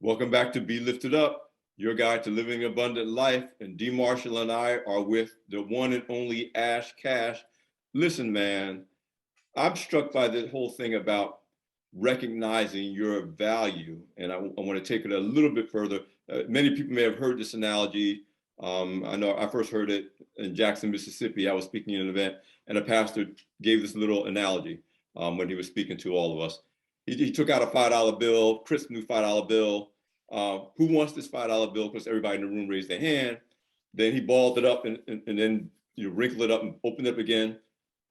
Welcome back to Be Lifted Up, your guide to living abundant life. And D. Marshall and I are with the one and only Ash Cash. Listen, man, I'm struck by the whole thing about recognizing your value. And I want to take it a little bit further. Many people may have heard this analogy. I know I first heard it in Jackson, Mississippi. I was speaking at an event, and a pastor gave this little analogy when he was speaking to all of us. He took out a $5 bill, crisp new $5 bill. Who wants this $5 bill? Because everybody in the room raised their hand. Then he balled it up and then wrinkled it up and opened it up again.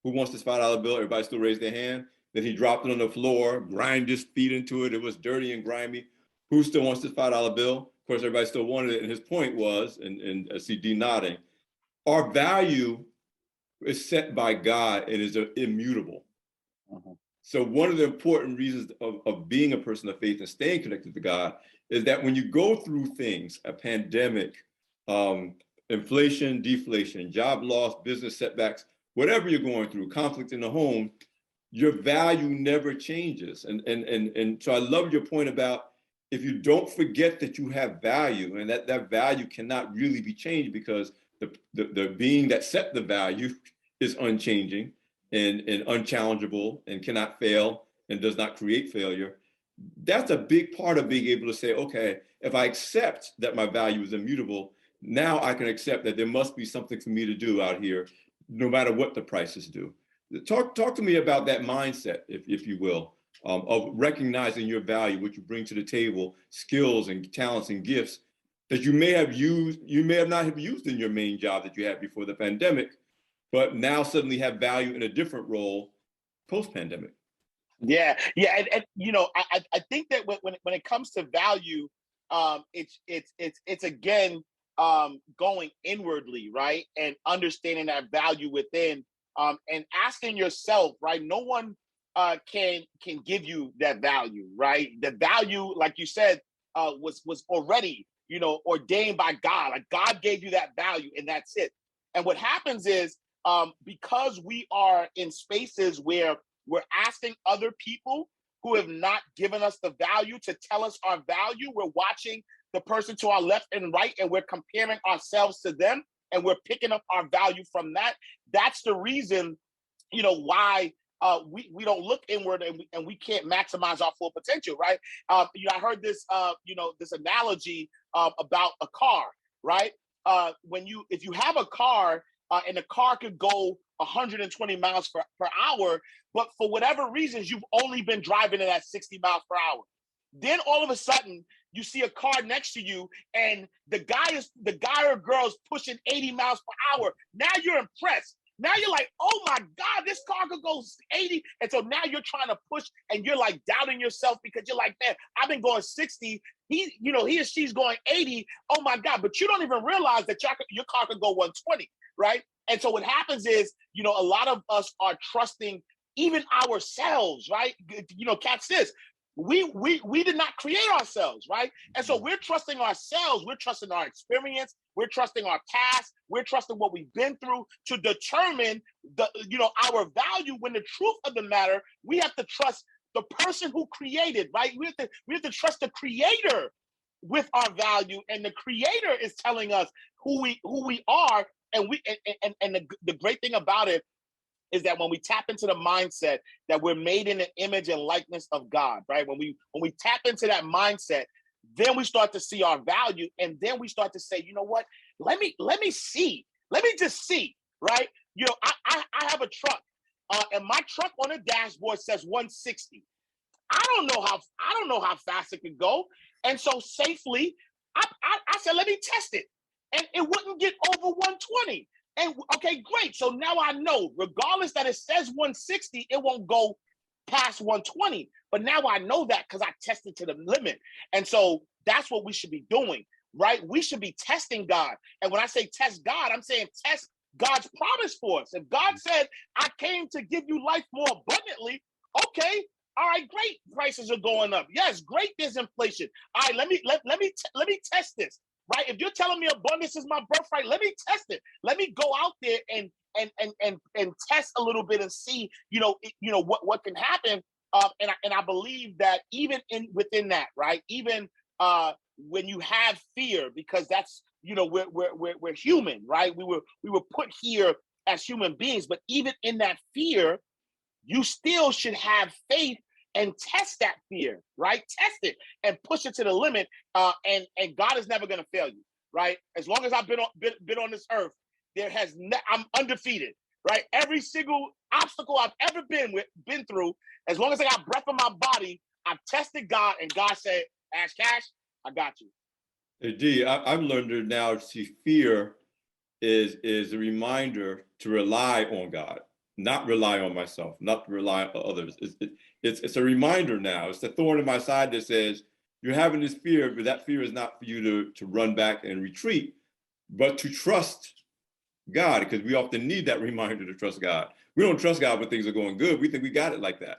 Who wants this $5 bill? Everybody still raised their hand. Then he dropped it on the floor, grimed his feet into it. It was dirty and grimy. Who still wants this $5 bill? Of course, everybody still wanted it. And his point was, and I see D nodding, our value is set by God and is immutable. Uh-huh. So one of the important reasons of being a person of faith and staying connected to God is that when you go through things, a pandemic, inflation, deflation, job loss, business setbacks, whatever you're going through, conflict in the home, your value never changes. And so I love your point about if you don't forget that you have value and that value cannot really be changed because the being that set the value is unchanging and unchallengeable and cannot fail and does not create failure. That's a big part of being able to say, okay, if I accept that my value is immutable, now I can accept that there must be something for me to do out here, no matter what the prices do. Talk to me about that mindset, if you will, of recognizing your value, what you bring to the table, skills and talents and gifts that you may have not have used in your main job that you had before the pandemic, but now suddenly have value in a different role post-pandemic. Yeah, and I think that when it comes to value, it's again going inwardly, right, and understanding that value within, and asking yourself, right. No one can give you that value, right. The value, like you said, was already ordained by God. Like God gave you that value, and that's it. And what happens is because we are in spaces where we're asking other people who have not given us the value to tell us our value. We're watching the person to our left and right, and we're comparing ourselves to them, and we're picking up our value from that. That's the reason, why we don't look inward and we can't maximize our full potential, right? I heard this, this analogy about a car, right? If you have a car and the car could go 120 miles per hour, but for whatever reasons, you've only been driving it at 60 miles per hour. Then all of a sudden, you see a car next to you, and the guy or girl is pushing 80 miles per hour. Now you're impressed. Now you're like, oh my God, this car could go 80. And so now you're trying to push, and you're like doubting yourself because you're like, man, I've been going 60. He or she's going 80. Oh my God. But you don't even realize that your car could go 120, right? And so what happens is, a lot of us are trusting even ourselves, right? Catch this. We did not create ourselves, right? And so we're trusting ourselves. We're trusting our experience. We're trusting our past. We're trusting what we've been through to determine our value. When the truth of the matter, we have to trust the person who created, right? We have to trust the creator with our value, and the creator is telling us who we are. And the great thing about it is that when we tap into the mindset that we're made in the image and likeness of God, right? When we tap into that mindset, then we start to see our value, and then we start to say, you know what? Let me see. Let me just see, right? I have a truck, and my truck on the dashboard says 160. I don't know how fast it could go, and so safely, I said, let me test it, and it wouldn't get over 120. And okay, great. So now I know, regardless that it says 160, it won't go past 120. But now I know that because I tested to the limit. And so that's what we should be doing, right? We should be testing God. And when I say test God, I'm saying test God's promise for us. If God said, I came to give you life more abundantly, okay, all right, great. Prices are going up. Yes, great. There's inflation. All right, let me test this. Right? If you're telling me abundance is my birthright, let me test it. Let me go out there and test a little bit and see, what can happen. And I believe that even within that, right? Even when you have fear, because that's, we're human, right? We were put here as human beings, but even in that fear, you still should have faith and test that fear, right? Test it and push it to the limit. And God is never going to fail you, right? As long as I've been on this earth, I'm undefeated, right? Every single obstacle I've ever been through, as long as I got breath in my body, I've tested God, and God said, Ash Cash, I got you. Hey, D, I've learned to now see fear is a reminder to rely on God, not rely on myself, not rely on others. It's a reminder now. It's the thorn in my side that says you're having this fear, but that fear is not for you to run back and retreat, but to trust God, because we often need that reminder to trust God. We don't trust God when things are going good. We think we got it like that.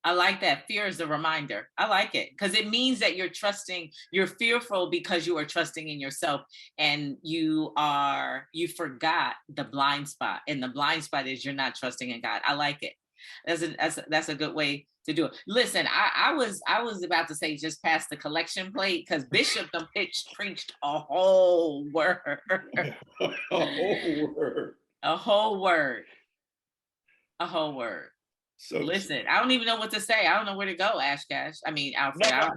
I like that. Fear is a reminder. I like it because it means that you're fearful because you are trusting in yourself, and you forgot the blind spot. And the blind spot is you're not trusting in God. I like it. That's a good way to do it. Listen, I was about to say just pass the collection plate because Bishop preached a whole word. A whole word. A whole word. A whole word. So listen, I don't even know what to say. I don't know where to go, Ash Cash. I mean, Alfred. I'll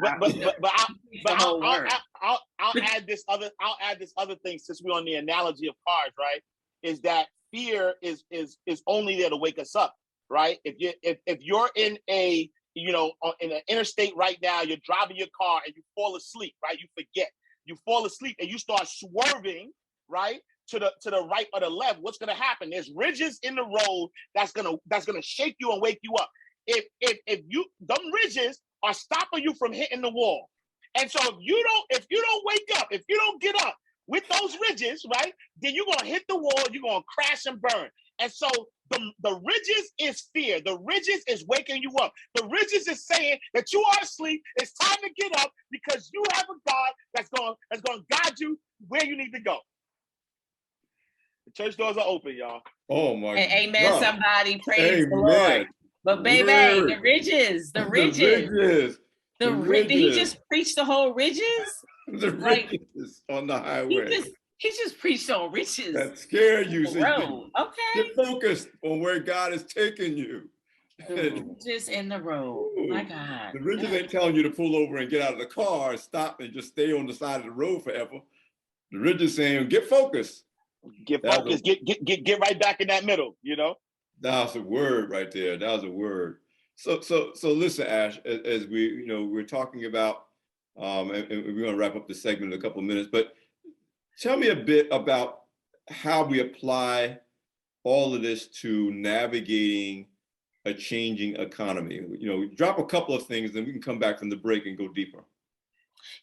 add this other thing, since we're on the analogy of cars, right? Is that fear is only there to wake us up, right? If you're in in an interstate right now, you're driving your car and you fall asleep, right? You fall asleep and you start swerving, right? To the right or the left, what's going to happen? There's ridges in the road that's gonna shake you and wake you up. If them ridges are stopping you from hitting the wall, and so if you don't wake up, if you don't get up with those ridges, right, then you're gonna hit the wall, you're gonna crash and burn. And so the ridges is fear. The ridges is waking you up. The ridges is saying that you are asleep. It's time to get up because you have a God that's gonna guide you where you need to go. The church doors are open, y'all. Oh my God. Amen. Somebody praise Amen. the Lord. But baby, the ridges. He just preached the whole ridges. The ridges on the highway. He just preached on riches. That scare you. So okay. Get focused on where God is taking you. The ridges in the road. Ooh, my God. The ridges ain't telling you to pull over and get out of the car and stop and just stay on the side of the road forever. The ridges saying, get focused. Get focused. Get right back in that middle, That was a word right there. That was a word. So listen, Ash, as we're talking about, and we're going to wrap up the segment in a couple of minutes, but tell me a bit about how we apply all of this to navigating a changing economy. Drop a couple of things, then we can come back from the break and go deeper.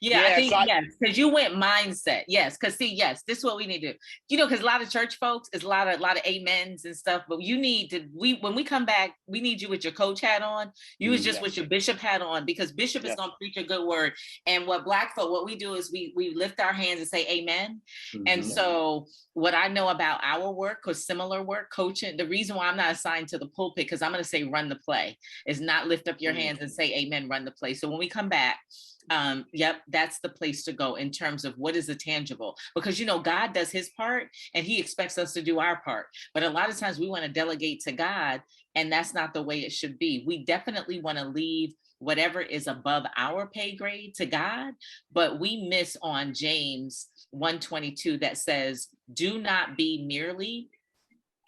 Yeah, I think yes, because you went mindset. Yes, because this is what we need to do. Because a lot of church folks is a lot of amens and stuff, but you need to when we come back, we need you with your coach hat on. You was just with your bishop hat on, because bishop is gonna preach a good word. And what Black folk, what we do is we lift our hands and say amen. Mm-hmm. And so what I know about our work or similar work, coaching, the reason why I'm not assigned to the pulpit, because I'm gonna say run the play, is not lift up your hands and say amen, run the play. So when we come back, that's the place to go in terms of what is the tangible, because God does his part and he expects us to do our part, but a lot of times we want to delegate to God, and that's not the way it should be. We definitely want to leave whatever is above our pay grade to God, but we miss on James 1:22 that says, do not be merely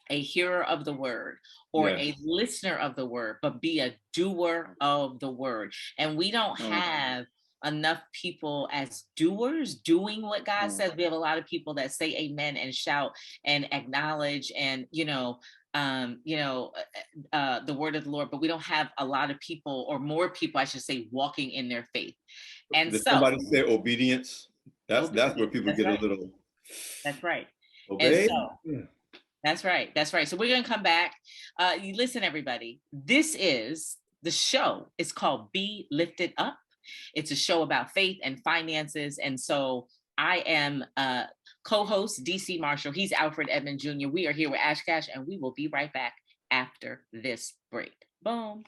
a hearer of the word or a listener of the word, but be a doer of the word. And we don't have enough people as doers doing what God says. We have a lot of people that say amen and shout and acknowledge and the word of the Lord, but we don't have a lot of people, or more people I should say, walking in their faith. And did somebody say obedience? That's where people get a little. That's right. Obey? And that's right. So we're going to come back. You listen, everybody. The show is called Be Lifted Up. It's a show about faith and finances. And so I am co-host DC Marshall. He's Alfred Edmond Jr. We are here with Ash Cash, and we will be right back after this break. Boom.